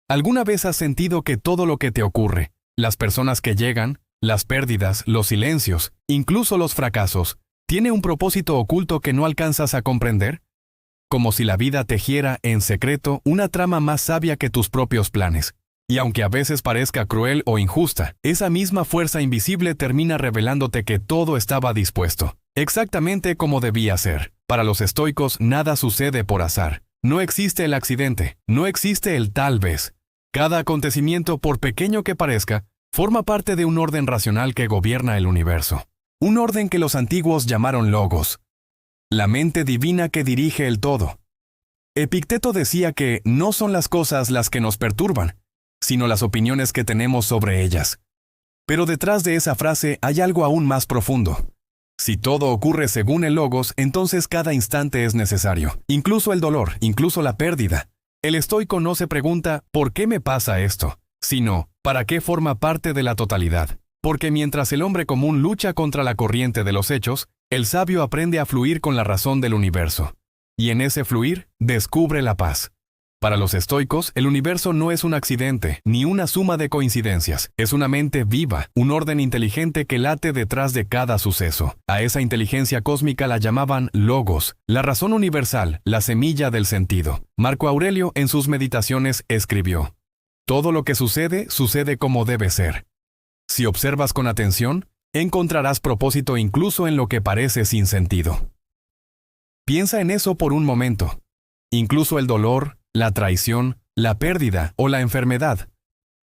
¿Alguna vez has sentido que todo lo que te ocurre, las personas que llegan, las pérdidas, los silencios, incluso los fracasos, tiene un propósito oculto que no alcanzas a comprender? Como si la vida tejiera, en secreto, una trama más sabia que tus propios planes. Y aunque a veces parezca cruel o injusta, esa misma fuerza invisible termina revelándote que todo estaba dispuesto, exactamente como debía ser. Para los estoicos, nada sucede por azar. No existe el accidente, no existe el tal vez. Cada acontecimiento, por pequeño que parezca, forma parte de un orden racional que gobierna el universo. Un orden que los antiguos llamaron logos. La mente divina que dirige el todo. Epicteto decía que no son las cosas las que nos perturban, sino las opiniones que tenemos sobre ellas. Pero detrás de esa frase hay algo aún más profundo. Si todo ocurre según el logos, entonces cada instante es necesario, incluso el dolor, incluso la pérdida. El estoico no se pregunta ¿por qué me pasa esto?, sino ¿para qué forma parte de la totalidad? Porque mientras el hombre común lucha contra la corriente de los hechos, el sabio aprende a fluir con la razón del universo. Y en ese fluir, descubre la paz. Para los estoicos, el universo no es un accidente, ni una suma de coincidencias. Es una mente viva, un orden inteligente que late detrás de cada suceso. A esa inteligencia cósmica la llamaban logos, la razón universal, la semilla del sentido. Marco Aurelio, en sus meditaciones, escribió: todo lo que sucede, sucede como debe ser. Si observas con atención, encontrarás propósito incluso en lo que parece sin sentido. Piensa en eso por un momento. Incluso el dolor, la traición, la pérdida o la enfermedad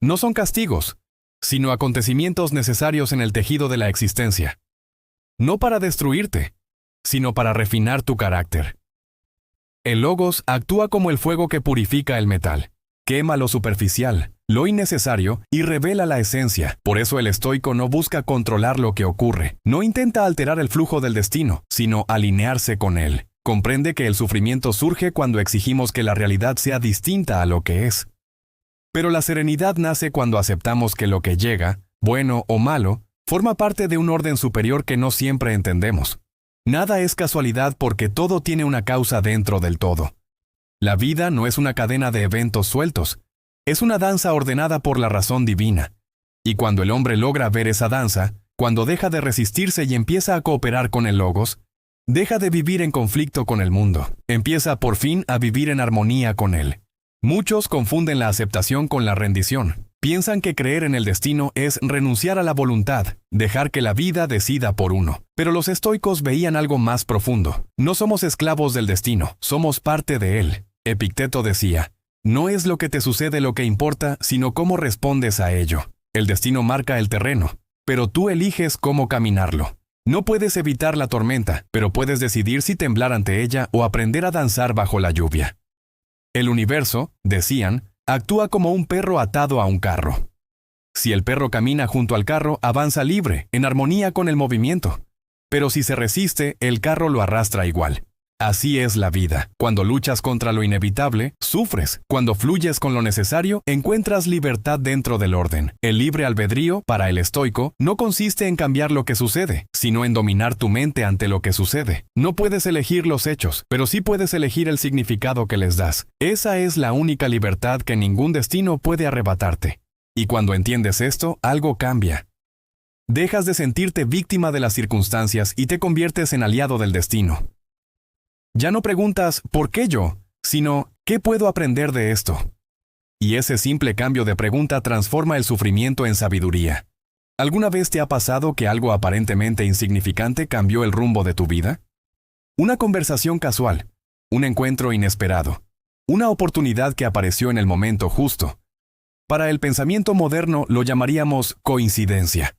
no son castigos, sino acontecimientos necesarios en el tejido de la existencia. No para destruirte, sino para refinar tu carácter. El logos actúa como el fuego que purifica el metal, quema lo superficial, lo innecesario y revela la esencia. Por eso el estoico no busca controlar lo que ocurre, no intenta alterar el flujo del destino, sino alinearse con él. Comprende que el sufrimiento surge cuando exigimos que la realidad sea distinta a lo que es. Pero la serenidad nace cuando aceptamos que lo que llega, bueno o malo, forma parte de un orden superior que no siempre entendemos. Nada es casualidad porque todo tiene una causa dentro del todo. La vida no es una cadena de eventos sueltos, es una danza ordenada por la razón divina. Y cuando el hombre logra ver esa danza, cuando deja de resistirse y empieza a cooperar con el logos, deja de vivir en conflicto con el mundo, empieza por fin a vivir en armonía con él. Muchos confunden la aceptación con la rendición. Piensan que creer en el destino es renunciar a la voluntad, dejar que la vida decida por uno. Pero los estoicos veían algo más profundo. No somos esclavos del destino, somos parte de él. Epicteto decía: no es lo que te sucede lo que importa, sino cómo respondes a ello. El destino marca el terreno, pero tú eliges cómo caminarlo. No puedes evitar la tormenta, pero puedes decidir si temblar ante ella o aprender a danzar bajo la lluvia. El universo, decían, actúa como un perro atado a un carro. Si el perro camina junto al carro, avanza libre, en armonía con el movimiento. Pero si se resiste, el carro lo arrastra igual. Así es la vida. Cuando luchas contra lo inevitable, sufres. Cuando fluyes con lo necesario, encuentras libertad dentro del orden. El libre albedrío, para el estoico, no consiste en cambiar lo que sucede, sino en dominar tu mente ante lo que sucede. No puedes elegir los hechos, pero sí puedes elegir el significado que les das. Esa es la única libertad que ningún destino puede arrebatarte. Y cuando entiendes esto, algo cambia. Dejas de sentirte víctima de las circunstancias y te conviertes en aliado del destino. Ya no preguntas ¿por qué yo?, sino ¿qué puedo aprender de esto? Y ese simple cambio de pregunta transforma el sufrimiento en sabiduría. ¿Alguna vez te ha pasado que algo aparentemente insignificante cambió el rumbo de tu vida? Una conversación casual, un encuentro inesperado, una oportunidad que apareció en el momento justo. Para el pensamiento moderno lo llamaríamos coincidencia.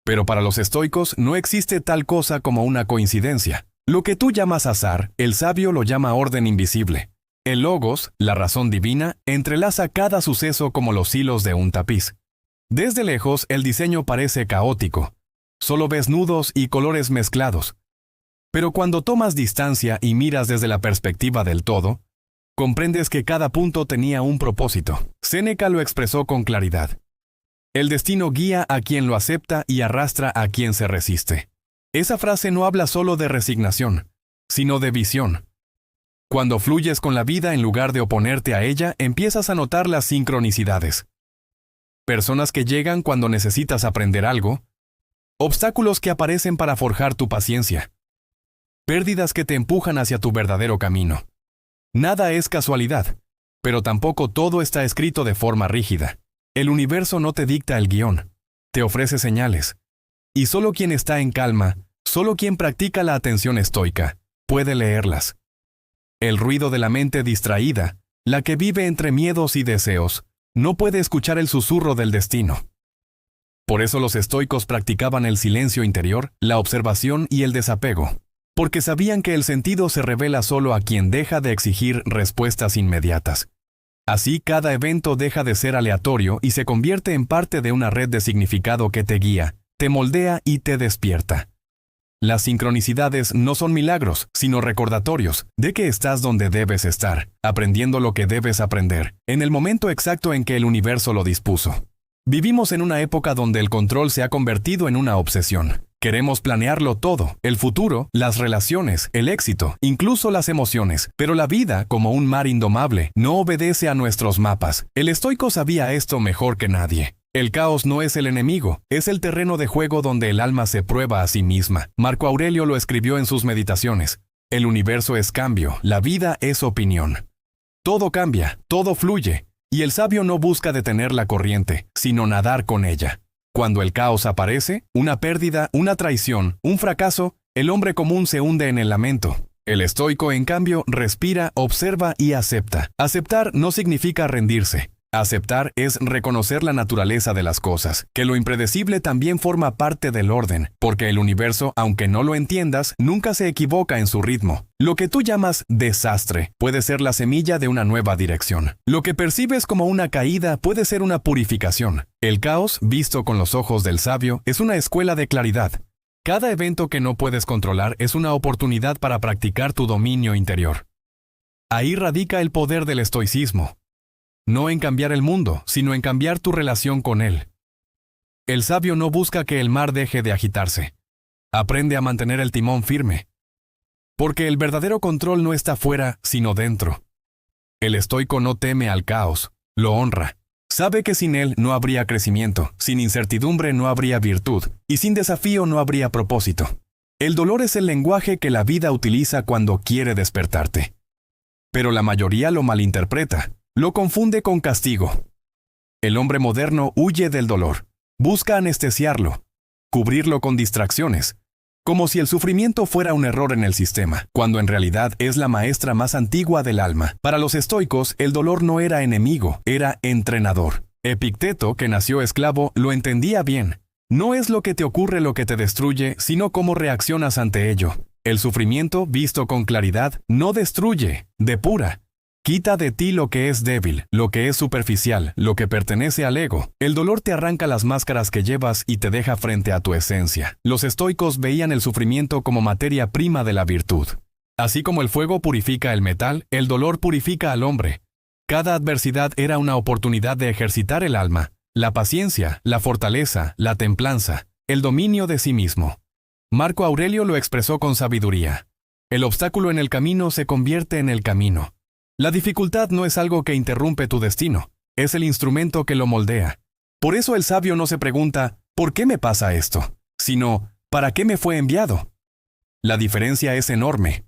Pero para los estoicos no existe tal cosa como una coincidencia. Lo que tú llamas azar, el sabio lo llama orden invisible. El logos, la razón divina, entrelaza cada suceso como los hilos de un tapiz. Desde lejos, el diseño parece caótico. Solo ves nudos y colores mezclados. Pero cuando tomas distancia y miras desde la perspectiva del todo, comprendes que cada punto tenía un propósito. Séneca lo expresó con claridad. El destino guía a quien lo acepta y arrastra a quien se resiste. Esa frase no habla solo de resignación, sino de visión. Cuando fluyes con la vida en lugar de oponerte a ella, empiezas a notar las sincronicidades. Personas que llegan cuando necesitas aprender algo, obstáculos que aparecen para forjar tu paciencia, pérdidas que te empujan hacia tu verdadero camino. Nada es casualidad, pero tampoco todo está escrito de forma rígida. El universo no te dicta el guión, te ofrece señales. Y solo quien está en calma, solo quien practica la atención estoica, puede leerlas. El ruido de la mente distraída, la que vive entre miedos y deseos, no puede escuchar el susurro del destino. Por eso los estoicos practicaban el silencio interior, la observación y el desapego, porque sabían que el sentido se revela solo a quien deja de exigir respuestas inmediatas. Así cada evento deja de ser aleatorio y se convierte en parte de una red de significado que te guía, te moldea y te despierta. Las sincronicidades no son milagros, sino recordatorios de que estás donde debes estar, aprendiendo lo que debes aprender, en el momento exacto en que el universo lo dispuso. Vivimos en una época donde el control se ha convertido en una obsesión. Queremos planearlo todo, el futuro, las relaciones, el éxito, incluso las emociones, pero la vida, como un mar indomable, no obedece a nuestros mapas. El estoico sabía esto mejor que nadie. El caos no es el enemigo, es el terreno de juego donde el alma se prueba a sí misma. Marco Aurelio lo escribió en sus meditaciones. El universo es cambio, la vida es opinión. Todo cambia, todo fluye, y el sabio no busca detener la corriente, sino nadar con ella. Cuando el caos aparece, una pérdida, una traición, un fracaso, el hombre común se hunde en el lamento. El estoico, en cambio, respira, observa y acepta. Aceptar no significa rendirse. Aceptar es reconocer la naturaleza de las cosas, que lo impredecible también forma parte del orden, porque el universo, aunque no lo entiendas, nunca se equivoca en su ritmo. Lo que tú llamas desastre puede ser la semilla de una nueva dirección. Lo que percibes como una caída puede ser una purificación. El caos, visto con los ojos del sabio, es una escuela de claridad. Cada evento que no puedes controlar es una oportunidad para practicar tu dominio interior. Ahí radica el poder del estoicismo. No en cambiar el mundo, sino en cambiar tu relación con él. El sabio no busca que el mar deje de agitarse. Aprende a mantener el timón firme. Porque el verdadero control no está fuera, sino dentro. El estoico no teme al caos, lo honra. Sabe que sin él no habría crecimiento, sin incertidumbre no habría virtud, y sin desafío no habría propósito. El dolor es el lenguaje que la vida utiliza cuando quiere despertarte. Pero la mayoría lo malinterpreta. Lo confunde con castigo. El hombre moderno huye del dolor, busca anestesiarlo, cubrirlo con distracciones, como si el sufrimiento fuera un error en el sistema, cuando en realidad es la maestra más antigua del alma. Para los estoicos, el dolor no era enemigo, era entrenador. Epicteto, que nació esclavo, lo entendía bien. No es lo que te ocurre lo que te destruye, sino cómo reaccionas ante ello. El sufrimiento, visto con claridad, no destruye, depura. Quita de ti lo que es débil, lo que es superficial, lo que pertenece al ego. El dolor te arranca las máscaras que llevas y te deja frente a tu esencia. Los estoicos veían el sufrimiento como materia prima de la virtud. Así como el fuego purifica el metal, el dolor purifica al hombre. Cada adversidad era una oportunidad de ejercitar el alma, la paciencia, la fortaleza, la templanza, el dominio de sí mismo. Marco Aurelio lo expresó con sabiduría. El obstáculo en el camino se convierte en el camino. La dificultad no es algo que interrumpe tu destino, es el instrumento que lo moldea. Por eso el sabio no se pregunta, ¿por qué me pasa esto?, sino, ¿para qué me fue enviado? La diferencia es enorme.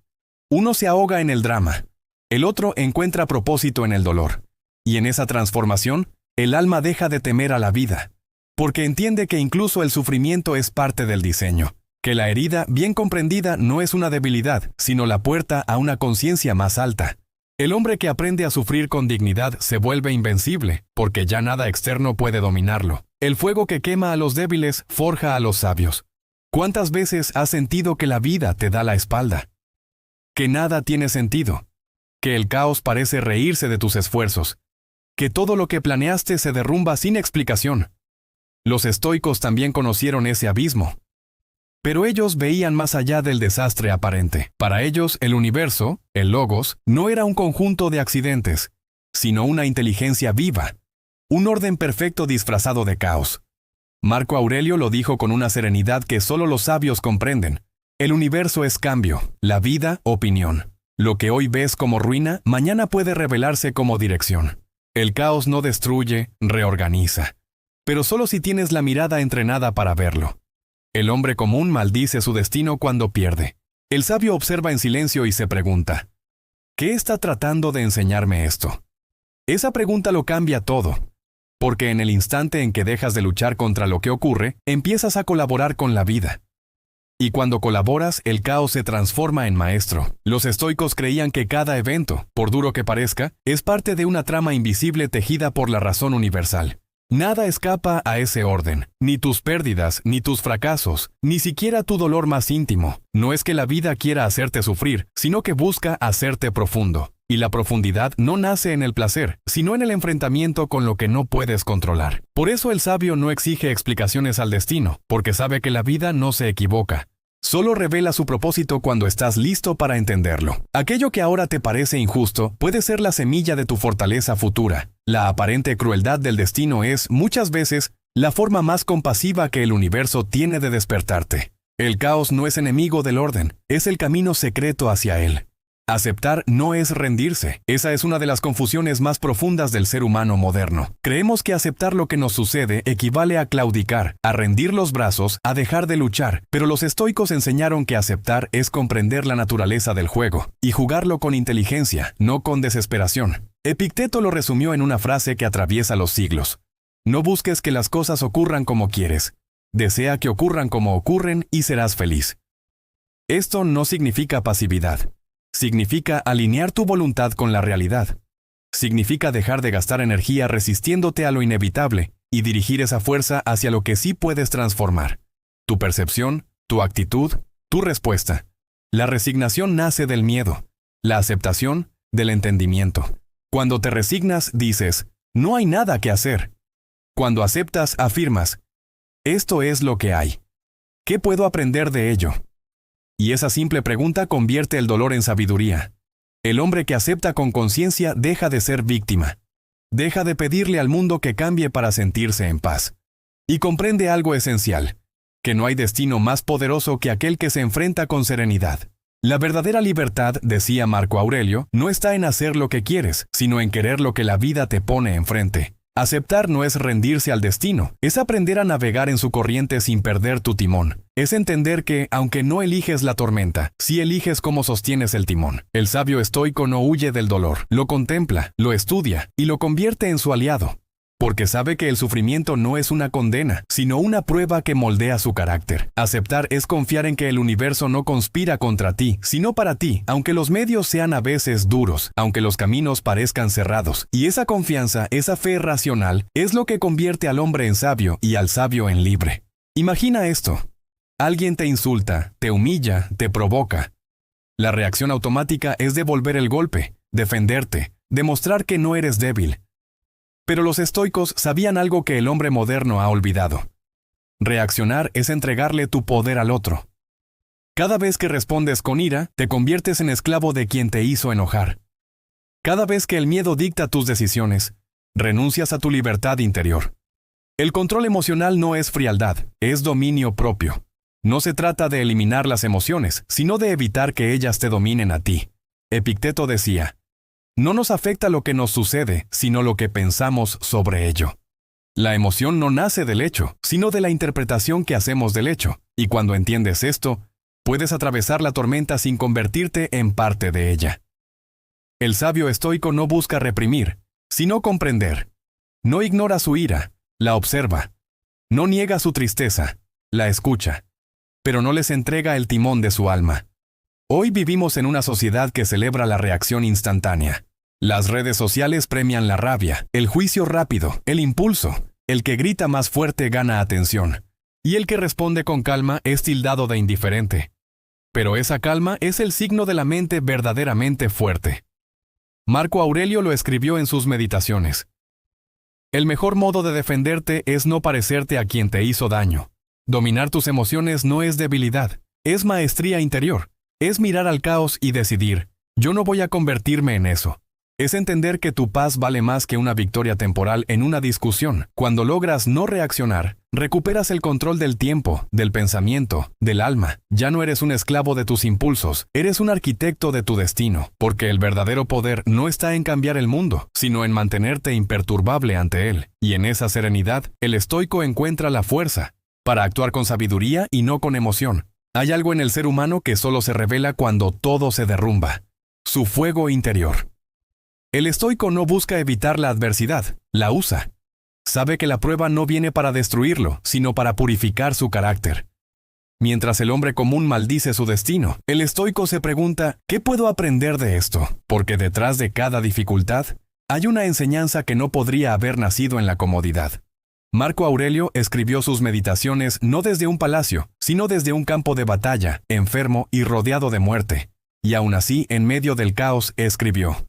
Uno se ahoga en el drama, el otro encuentra propósito en el dolor. Y en esa transformación, el alma deja de temer a la vida, porque entiende que incluso el sufrimiento es parte del diseño, que la herida, bien comprendida, no es una debilidad, sino la puerta a una conciencia más alta. El hombre que aprende a sufrir con dignidad se vuelve invencible, porque ya nada externo puede dominarlo. El fuego que quema a los débiles forja a los sabios. ¿Cuántas veces has sentido que la vida te da la espalda? Que nada tiene sentido. Que el caos parece reírse de tus esfuerzos. Que todo lo que planeaste se derrumba sin explicación. Los estoicos también conocieron ese abismo. Pero ellos veían más allá del desastre aparente. Para ellos, el universo, el logos, no era un conjunto de accidentes, sino una inteligencia viva, un orden perfecto disfrazado de caos. Marco Aurelio lo dijo con una serenidad que solo los sabios comprenden. El universo es cambio, la vida, opinión. Lo que hoy ves como ruina, mañana puede revelarse como dirección. El caos no destruye, reorganiza. Pero solo si tienes la mirada entrenada para verlo. El hombre común maldice su destino cuando pierde. El sabio observa en silencio y se pregunta, ¿qué está tratando de enseñarme esto? Esa pregunta lo cambia todo. Porque en el instante en que dejas de luchar contra lo que ocurre, empiezas a colaborar con la vida. Y cuando colaboras, el caos se transforma en maestro. Los estoicos creían que cada evento, por duro que parezca, es parte de una trama invisible tejida por la razón universal. Nada escapa a ese orden, ni tus pérdidas, ni tus fracasos, ni siquiera tu dolor más íntimo. No es que la vida quiera hacerte sufrir, sino que busca hacerte profundo. Y la profundidad no nace en el placer, sino en el enfrentamiento con lo que no puedes controlar. Por eso el sabio no exige explicaciones al destino, porque sabe que la vida no se equivoca. Solo revela su propósito cuando estás listo para entenderlo. Aquello que ahora te parece injusto puede ser la semilla de tu fortaleza futura. La aparente crueldad del destino es, muchas veces, la forma más compasiva que el universo tiene de despertarte. El caos no es enemigo del orden, es el camino secreto hacia él. Aceptar no es rendirse. Esa es una de las confusiones más profundas del ser humano moderno. Creemos que aceptar lo que nos sucede equivale a claudicar, a rendir los brazos, a dejar de luchar, pero los estoicos enseñaron que aceptar es comprender la naturaleza del juego, y jugarlo con inteligencia, no con desesperación. Epicteto lo resumió en una frase que atraviesa los siglos. No busques que las cosas ocurran como quieres. Desea que ocurran como ocurren y serás feliz. Esto no significa pasividad. Significa alinear tu voluntad con la realidad. Significa dejar de gastar energía resistiéndote a lo inevitable y dirigir esa fuerza hacia lo que sí puedes transformar. Tu percepción, tu actitud, tu respuesta. La resignación nace del miedo. La aceptación, del entendimiento. Cuando te resignas, dices, no hay nada que hacer. Cuando aceptas, afirmas, esto es lo que hay. ¿Qué puedo aprender de ello? Y esa simple pregunta convierte el dolor en sabiduría. El hombre que acepta con conciencia deja de ser víctima. Deja de pedirle al mundo que cambie para sentirse en paz. Y comprende algo esencial, que no hay destino más poderoso que aquel que se enfrenta con serenidad. La verdadera libertad, decía Marco Aurelio, no está en hacer lo que quieres, sino en querer lo que la vida te pone enfrente. Aceptar no es rendirse al destino, es aprender a navegar en su corriente sin perder tu timón. Es entender que, aunque no eliges la tormenta, sí eliges cómo sostienes el timón. El sabio estoico no huye del dolor, lo contempla, lo estudia y lo convierte en su aliado. Porque sabe que el sufrimiento no es una condena, sino una prueba que moldea su carácter. Aceptar es confiar en que el universo no conspira contra ti, sino para ti, aunque los medios sean a veces duros, aunque los caminos parezcan cerrados. Y esa confianza, esa fe racional, es lo que convierte al hombre en sabio y al sabio en libre. Imagina esto. Alguien te insulta, te humilla, te provoca. La reacción automática es devolver el golpe, defenderte, demostrar que no eres débil. Pero los estoicos sabían algo que el hombre moderno ha olvidado. Reaccionar es entregarle tu poder al otro. Cada vez que respondes con ira, te conviertes en esclavo de quien te hizo enojar. Cada vez que el miedo dicta tus decisiones, renuncias a tu libertad interior. El control emocional no es frialdad, es dominio propio. No se trata de eliminar las emociones, sino de evitar que ellas te dominen a ti. Epicteto decía, no nos afecta lo que nos sucede, sino lo que pensamos sobre ello. La emoción no nace del hecho, sino de la interpretación que hacemos del hecho, y cuando entiendes esto, puedes atravesar la tormenta sin convertirte en parte de ella. El sabio estoico no busca reprimir, sino comprender. No ignora su ira, la observa. No niega su tristeza, la escucha. Pero no les entrega el timón de su alma. Hoy vivimos en una sociedad que celebra la reacción instantánea. Las redes sociales premian la rabia, el juicio rápido, el impulso. El que grita más fuerte gana atención. Y el que responde con calma es tildado de indiferente. Pero esa calma es el signo de la mente verdaderamente fuerte. Marco Aurelio lo escribió en sus meditaciones. El mejor modo de defenderte es no parecerte a quien te hizo daño. Dominar tus emociones no es debilidad, es maestría interior. Es mirar al caos y decidir, yo no voy a convertirme en eso. Es entender que tu paz vale más que una victoria temporal en una discusión. Cuando logras no reaccionar, recuperas el control del tiempo, del pensamiento, del alma. Ya no eres un esclavo de tus impulsos, eres un arquitecto de tu destino, porque el verdadero poder no está en cambiar el mundo, sino en mantenerte imperturbable ante él. Y en esa serenidad, el estoico encuentra la fuerza para actuar con sabiduría y no con emoción. Hay algo en el ser humano que solo se revela cuando todo se derrumba: su fuego interior. El estoico no busca evitar la adversidad, la usa. Sabe que la prueba no viene para destruirlo, sino para purificar su carácter. Mientras el hombre común maldice su destino, el estoico se pregunta: ¿qué puedo aprender de esto? Porque detrás de cada dificultad hay una enseñanza que no podría haber nacido en la comodidad. Marco Aurelio escribió sus meditaciones no desde un palacio, sino desde un campo de batalla, enfermo y rodeado de muerte. Y aún así, en medio del caos, escribió: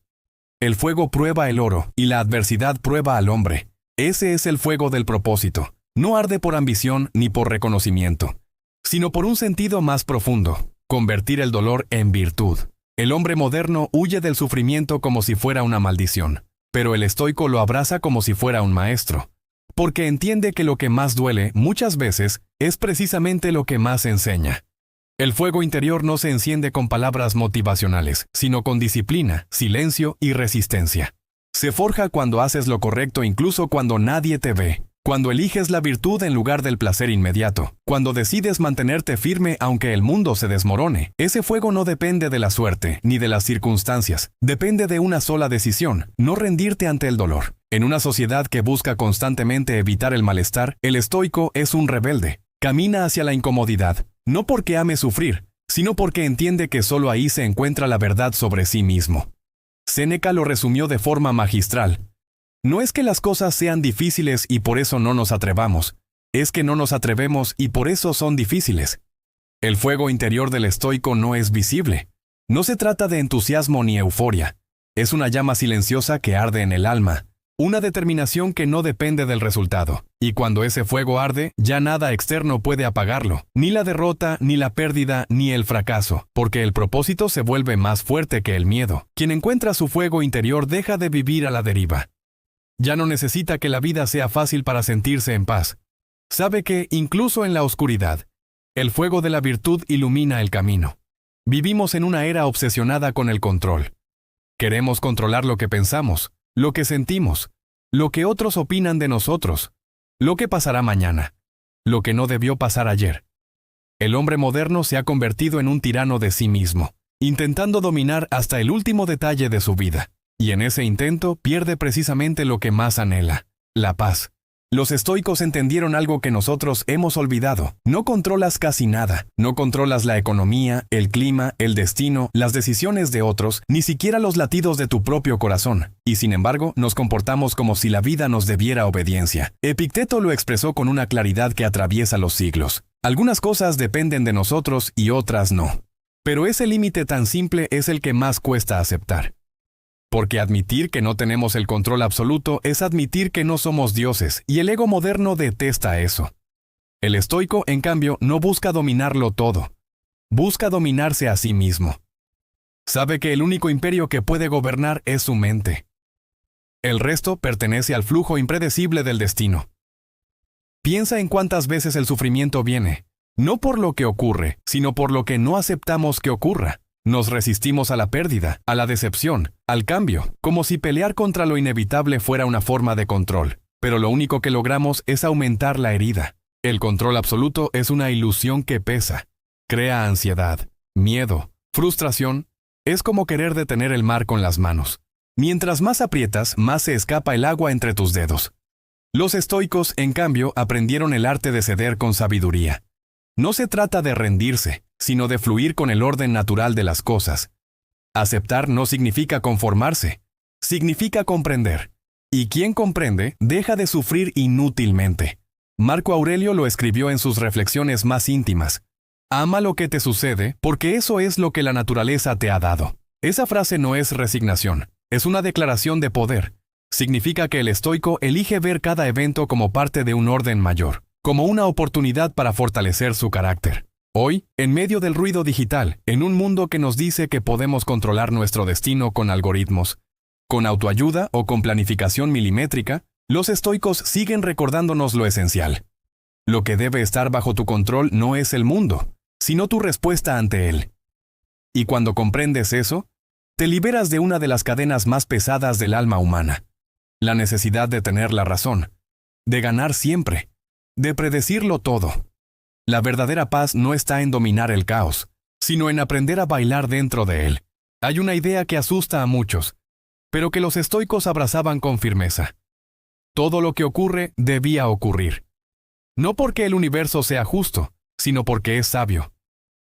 el fuego prueba el oro, y la adversidad prueba al hombre. Ese es el fuego del propósito. No arde por ambición ni por reconocimiento, sino por un sentido más profundo: convertir el dolor en virtud. El hombre moderno huye del sufrimiento como si fuera una maldición, pero el estoico lo abraza como si fuera un maestro, porque entiende que lo que más duele, muchas veces, es precisamente lo que más enseña. El fuego interior no se enciende con palabras motivacionales, sino con disciplina, silencio y resistencia. Se forja cuando haces lo correcto incluso cuando nadie te ve, cuando eliges la virtud en lugar del placer inmediato, cuando decides mantenerte firme aunque el mundo se desmorone. Ese fuego no depende de la suerte ni de las circunstancias, depende de una sola decisión: no rendirte ante el dolor. En una sociedad que busca constantemente evitar el malestar, el estoico es un rebelde. Camina hacia la incomodidad, no porque ame sufrir, sino porque entiende que solo ahí se encuentra la verdad sobre sí mismo. Séneca lo resumió de forma magistral: no es que las cosas sean difíciles y por eso no nos atrevamos, es que no nos atrevemos y por eso son difíciles. El fuego interior del estoico no es visible. No se trata de entusiasmo ni euforia. Es una llama silenciosa que arde en el alma, una determinación que no depende del resultado. Y cuando ese fuego arde, ya nada externo puede apagarlo, ni la derrota, ni la pérdida, ni el fracaso, porque el propósito se vuelve más fuerte que el miedo. Quien encuentra su fuego interior deja de vivir a la deriva. Ya no necesita que la vida sea fácil para sentirse en paz. Sabe que, incluso en la oscuridad, el fuego de la virtud ilumina el camino. Vivimos en una era obsesionada con el control. Queremos controlar lo que pensamos, lo que sentimos, lo que otros opinan de nosotros, lo que pasará mañana, lo que no debió pasar ayer. El hombre moderno se ha convertido en un tirano de sí mismo, intentando dominar hasta el último detalle de su vida. Y en ese intento pierde precisamente lo que más anhela: la paz. Los estoicos entendieron algo que nosotros hemos olvidado: no controlas casi nada, no controlas la economía, el clima, el destino, las decisiones de otros, ni siquiera los latidos de tu propio corazón. Y sin embargo, nos comportamos como si la vida nos debiera obediencia. Epicteto lo expresó con una claridad que atraviesa los siglos: algunas cosas dependen de nosotros y otras no. Pero ese límite tan simple es el que más cuesta aceptar. Porque admitir que no tenemos el control absoluto es admitir que no somos dioses, y el ego moderno detesta eso. El estoico, en cambio, no busca dominarlo todo. Busca dominarse a sí mismo. Sabe que el único imperio que puede gobernar es su mente. El resto pertenece al flujo impredecible del destino. Piensa en cuántas veces el sufrimiento viene, no por lo que ocurre, sino por lo que no aceptamos que ocurra. Nos resistimos a la pérdida, a la decepción, al cambio, como si pelear contra lo inevitable fuera una forma de control. Pero lo único que logramos es aumentar la herida. El control absoluto es una ilusión que pesa. Crea ansiedad, miedo, frustración. Es como querer detener el mar con las manos. Mientras más aprietas, más se escapa el agua entre tus dedos. Los estoicos, en cambio, aprendieron el arte de ceder con sabiduría. No se trata de rendirse, sino de fluir con el orden natural de las cosas. Aceptar no significa conformarse, significa comprender. Y quien comprende, deja de sufrir inútilmente. Marco Aurelio lo escribió en sus reflexiones más íntimas: ama lo que te sucede, porque eso es lo que la naturaleza te ha dado. Esa frase no es resignación, es una declaración de poder. Significa que el estoico elige ver cada evento como parte de un orden mayor, como una oportunidad para fortalecer su carácter. Hoy, en medio del ruido digital, en un mundo que nos dice que podemos controlar nuestro destino con algoritmos, Con autoayuda o con planificación milimétrica, los estoicos siguen recordándonos lo esencial. Lo que debe estar bajo tu control no es el mundo, sino tu respuesta ante él. Y cuando comprendes eso, te liberas de una de las cadenas más pesadas del alma humana: la necesidad de tener la razón, de ganar siempre, de predecirlo todo. La verdadera paz no está en dominar el caos, sino en aprender a bailar dentro de él. Hay una idea que asusta a muchos, pero que los estoicos abrazaban con firmeza. Todo lo que ocurre debía ocurrir. No porque el universo sea justo, sino porque es sabio.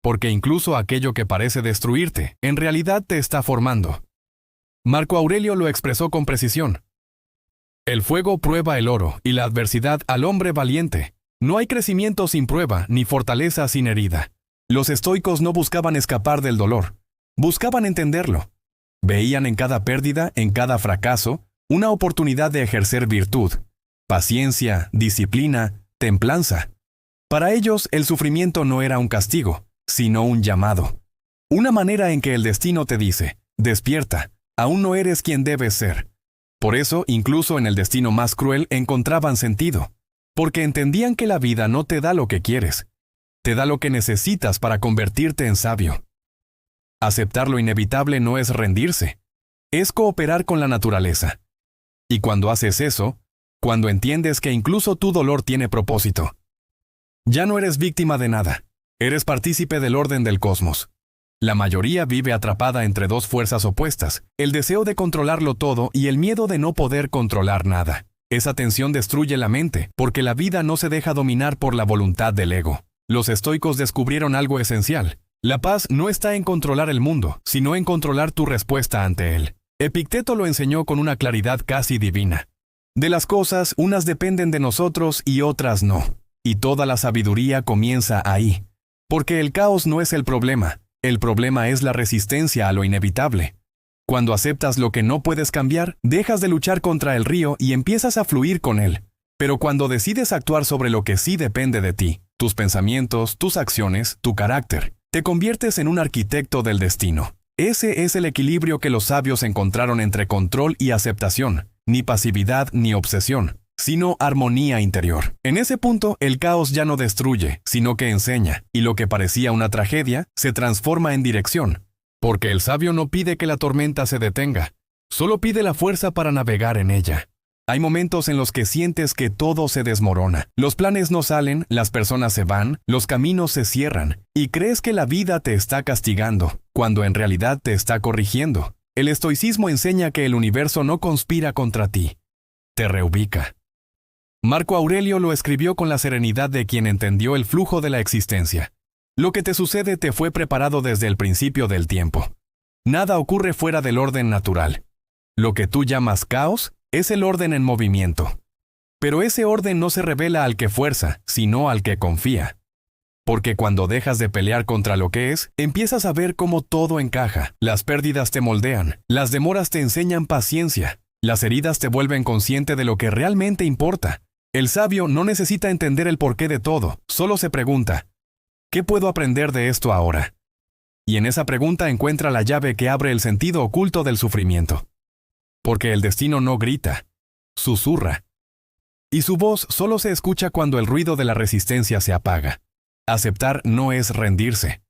Porque incluso aquello que parece destruirte, en realidad te está formando. Marco Aurelio lo expresó con precisión. El fuego prueba el oro y la adversidad al hombre valiente. No hay crecimiento sin prueba, ni fortaleza sin herida. Los estoicos no buscaban escapar del dolor, buscaban entenderlo. Veían en cada pérdida, en cada fracaso, una oportunidad de ejercer virtud, paciencia, disciplina, templanza. Para ellos, el sufrimiento no era un castigo, sino un llamado. Una manera en que el destino te dice: despierta, aún no eres quien debes ser. Por eso, incluso en el destino más cruel encontraban sentido, porque entendían que la vida no te da lo que quieres, te da lo que necesitas para convertirte en sabio. Aceptar lo inevitable no es rendirse, es cooperar con la naturaleza. Y cuando haces eso, cuando entiendes que incluso tu dolor tiene propósito, ya no eres víctima de nada, eres partícipe del orden del cosmos. La mayoría vive atrapada entre dos fuerzas opuestas: el deseo de controlarlo todo y el miedo de no poder controlar nada. Esa tensión destruye la mente, porque la vida no se deja dominar por la voluntad del ego. Los estoicos descubrieron algo esencial: la paz no está en controlar el mundo, sino en controlar tu respuesta ante él. Epicteto lo enseñó con una claridad casi divina. De las cosas, unas dependen de nosotros y otras no. Y toda la sabiduría comienza ahí. Porque el caos no es el problema es la resistencia a lo inevitable. Cuando aceptas lo que no puedes cambiar, dejas de luchar contra el río y empiezas a fluir con él. Pero cuando decides actuar sobre lo que sí depende de ti, tus pensamientos, tus acciones, tu carácter, te conviertes en un arquitecto del destino. Ese es el equilibrio que los sabios encontraron entre control y aceptación, ni pasividad ni obsesión, sino armonía interior. En ese punto, el caos ya no destruye, sino que enseña, y lo que parecía una tragedia se transforma en dirección. Porque el sabio no pide que la tormenta se detenga, solo pide la fuerza para navegar en ella. Hay momentos en los que sientes que todo se desmorona. Los planes no salen, las personas se van, los caminos se cierran, y crees que la vida te está castigando, cuando en realidad te está corrigiendo. El estoicismo enseña que el universo no conspira contra ti, te reubica. Marco Aurelio lo escribió con la serenidad de quien entendió el flujo de la existencia. Lo que te sucede te fue preparado desde el principio del tiempo. Nada ocurre fuera del orden natural. Lo que tú llamas caos es el orden en movimiento. Pero ese orden no se revela al que fuerza, sino al que confía. Porque cuando dejas de pelear contra lo que es, empiezas a ver cómo todo encaja. Las pérdidas te moldean, las demoras te enseñan paciencia, las heridas te vuelven consciente de lo que realmente importa. El sabio no necesita entender el porqué de todo, solo se pregunta: ¿qué puedo aprender de esto ahora? Y en esa pregunta encuentra la llave que abre el sentido oculto del sufrimiento. Porque el destino no grita, susurra. Y su voz solo se escucha cuando el ruido de la resistencia se apaga. Aceptar no es rendirse.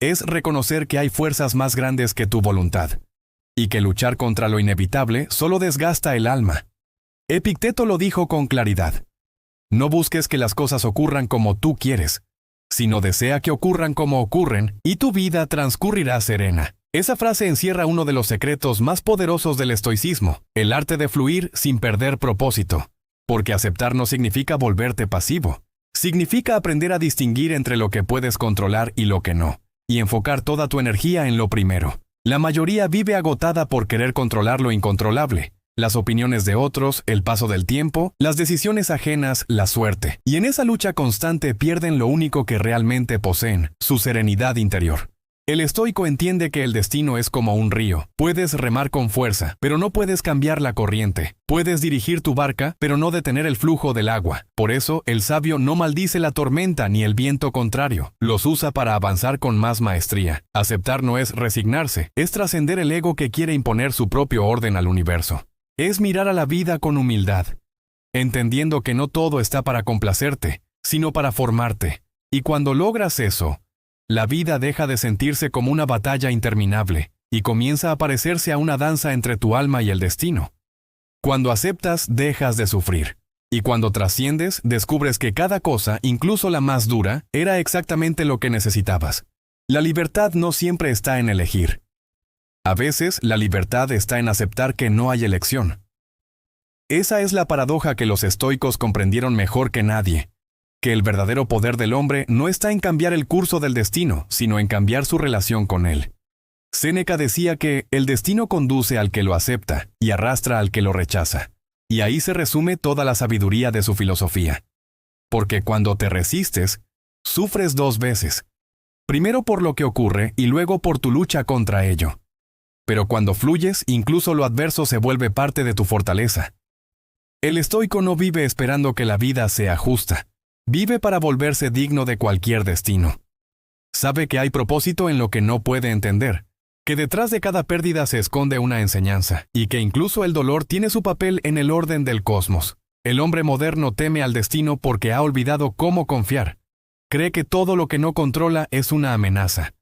Es reconocer que hay fuerzas más grandes que tu voluntad. Y que luchar contra lo inevitable solo desgasta el alma. Epicteto lo dijo con claridad. No busques que las cosas ocurran como tú quieres, sino desea que ocurran como ocurren, y tu vida transcurrirá serena. Esa frase encierra uno de los secretos más poderosos del estoicismo: el arte de fluir sin perder propósito. Porque aceptar no significa volverte pasivo. Significa aprender a distinguir entre lo que puedes controlar y lo que no, y enfocar toda tu energía en lo primero. La mayoría vive agotada por querer controlar lo incontrolable. Las opiniones de otros, el paso del tiempo, las decisiones ajenas, la suerte. Y en esa lucha constante pierden lo único que realmente poseen: su serenidad interior. El estoico entiende que el destino es como un río. Puedes remar con fuerza, pero no puedes cambiar la corriente. Puedes dirigir tu barca, pero no detener el flujo del agua. Por eso, el sabio no maldice la tormenta ni el viento contrario. Los usa para avanzar con más maestría. Aceptar no es resignarse, es trascender el ego que quiere imponer su propio orden al universo. Es mirar a la vida con humildad, entendiendo que no todo está para complacerte, sino para formarte. Y cuando logras eso, la vida deja de sentirse como una batalla interminable y comienza a parecerse a una danza entre tu alma y el destino. Cuando aceptas, dejas de sufrir. Y cuando trasciendes, descubres que cada cosa, incluso la más dura, era exactamente lo que necesitabas. La libertad no siempre está en elegir. A veces, la libertad está en aceptar que no hay elección. Esa es la paradoja que los estoicos comprendieron mejor que nadie. Que el verdadero poder del hombre no está en cambiar el curso del destino, sino en cambiar su relación con él. Séneca decía que el destino conduce al que lo acepta y arrastra al que lo rechaza. Y ahí se resume toda la sabiduría de su filosofía. Porque cuando te resistes, sufres dos veces. Primero por lo que ocurre y luego por tu lucha contra ello. Pero cuando fluyes, incluso lo adverso se vuelve parte de tu fortaleza. El estoico no vive esperando que la vida sea justa. Vive para volverse digno de cualquier destino. Sabe que hay propósito en lo que no puede entender, que detrás de cada pérdida se esconde una enseñanza, y que incluso el dolor tiene su papel en el orden del cosmos. El hombre moderno teme al destino porque ha olvidado cómo confiar. Cree que todo lo que no controla es una amenaza.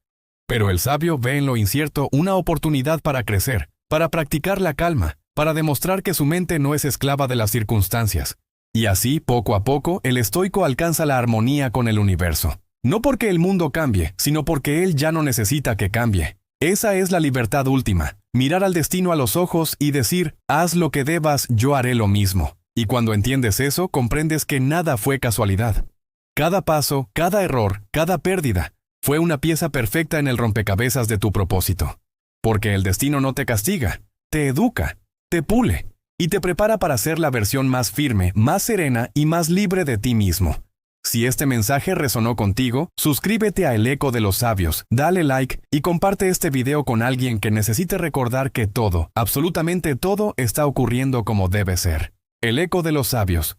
Pero el sabio ve en lo incierto una oportunidad para crecer, para practicar la calma, para demostrar que su mente no es esclava de las circunstancias. Y así, poco a poco, el estoico alcanza la armonía con el universo. No porque el mundo cambie, sino porque él ya no necesita que cambie. Esa es la libertad última, mirar al destino a los ojos y decir, haz lo que debas, yo haré lo mismo. Y cuando entiendes eso, comprendes que nada fue casualidad. Cada paso, cada error, cada pérdida, fue una pieza perfecta en el rompecabezas de tu propósito. Porque el destino no te castiga, te educa, te pule. Y te prepara para ser la versión más firme, más serena y más libre de ti mismo. Si este mensaje resonó contigo, suscríbete a El Eco de los Sabios, dale like y comparte este video con alguien que necesite recordar que todo, absolutamente todo, está ocurriendo como debe ser. El Eco de los Sabios.